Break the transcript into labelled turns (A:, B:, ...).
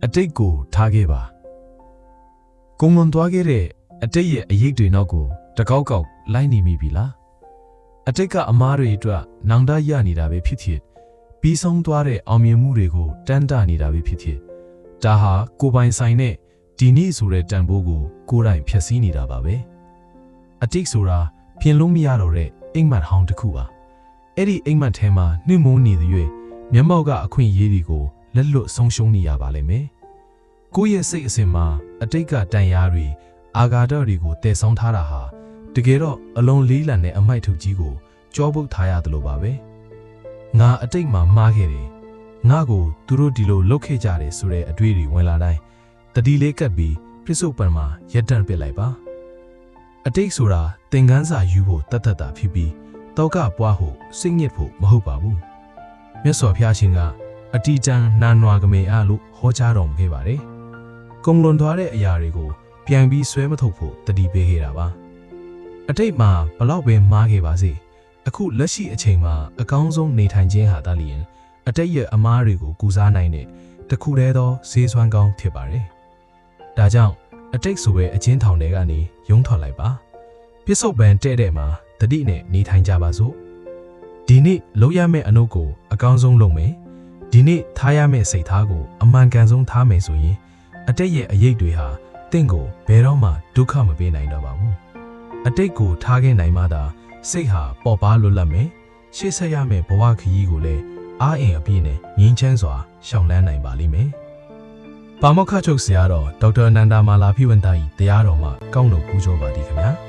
A: အတိတ်ကိုထားခဲ့ပါကုံလွန်သွားခဲ့တဲ့အတိတ်ရဲ့အရေးတွေနောက်ကိုတကောက်ကောက်လိုက်နေမိပြီလားအတိတ်ကအမားတွေအတွက်နောင်တရနေတာပဲဖြစ်ဖြစ်ပြီးဆုံးသွားတဲ့အောင်မြင်မှုတွေကိုတန်းတနေတာပဲဖြစ်ဖြစ်ဒါဟာကိုပိုင်ဆိုင်တဲ့ဒီနေ့ဆိုတဲ့တန်ဖိုးကိုကိုယ်တိုင်ဖျက်ဆီးနေတာပါပဲအတိတ်ဆိုတာပြင်လို့မရတော့တဲ့အိမ်မက်ဟောင်းတစ်ခုပါအဲ့ဒီအိမ်မက်ထဲမှာနှိမ့်မိုးနေတဲ့၍မျက်မှောက်ကအခွင့်အရေးတွေကိုလက်လွတ်ဆုံးရှုံးနေရပါလိမ့်မယ်ကိုယ့်ရဲ့စိတ်အစဉ်မှာအတိတ်ကတန်ရာတွေအာဃာတတွေကိုတည်ဆောင်ထားတာဟာတကယ်တော့အလုံးလေးလံတဲ့အမိုက်ထုတ်ကြီးကိုကြောပုတ်ထားရတယ်လို့ပါပဲငါအတိတ်မှာမှားခဲ့တယ်ငါကိုသူတို့ဒီလိုလုပ်ခဲ့ကြတယ်ဆိုတဲ့အတွေ့အကြုံဝင်လာတိုင်းတတိလေးကပ်ပြီးပြစ္ဆုတ်ပံမှာရက်တန့်ပစ်လိုက်ပါအတိတ်ဆိုတာသင်ခန်းစာယူဖို့တတ်တတ်တာဖြစ်ပြီးတောကပွားဖို့စိတ်ညစ်ဖို့မဟုတ်ပါဘူးမြတ်စွာဘုရားရှင်ကအတီတန်နာနွားကမေအားလို့ဟောကြားတော်မူခဲ့ပါတယ်ကုံလွန်သွားတဲ့အရာတွေကိုပြန်ပြီးဆွဲမထုတ်ဖို့တတိပေးခဲ့တာပါအတိတ်မှာဘလောက်ပဲမှားခဲ့ပါစေအခုလက်ရှိအချိန်မှာအကောင်းဆုံးနေထိုင်ခြင်းဟာတလျင်အတိတ်ရဲ့အမားတွေကိုကုစားနိုင်တဲ့တခုတည်းသောဈေးစွမ်းကောင်းဖြစ်ပါတယ်ဒါကြောင့်အတိတ်ဆိုတဲ့အချင်းထောင်တွေကနေယုံထွက်လိုက်ပါပြစ္ဆုတ်ပံတဲ့တဲ့မှာတတိနဲ့နေထိုင်ကြပါစို့ဒီနေ့လုပ်ရမယ့်အလုပ်ကိုအကောင်းဆုံးလုပ်မယ်ဒီနေ့ထားရမယ့်စိတ်ထားကိုအမှန်ကန်ဆုံးထားမယ်ဆိုရင်အတိတ်ရဲ့အရေးတွေဟာတင့်ကိုဘယ်တော့မှဒုက္ခမပေးနိုင်တော့ပါဘူးအတိတ်ကိုထားခဲ့နိုင်မှသာစိတ်ဟာပေါ်ပါလွတ်လပ်မယ်ရှေ့ဆက်ရမယ့်ဘဝခရီးကိုလည်းအားအင်အပြည့်နဲ့ငြင်းချမ်းစွာရှောင်လန်းနိုင်ပါလိမ့်မယ်ပါမောက္ခချုပ်ဆရာတော်ဒေါက်တာနန္ဒာမာလာဖိဝန္တာဤတရားတော်မှာကောင်းလို့ပူဇော်ပါသည်ခင်ဗျာ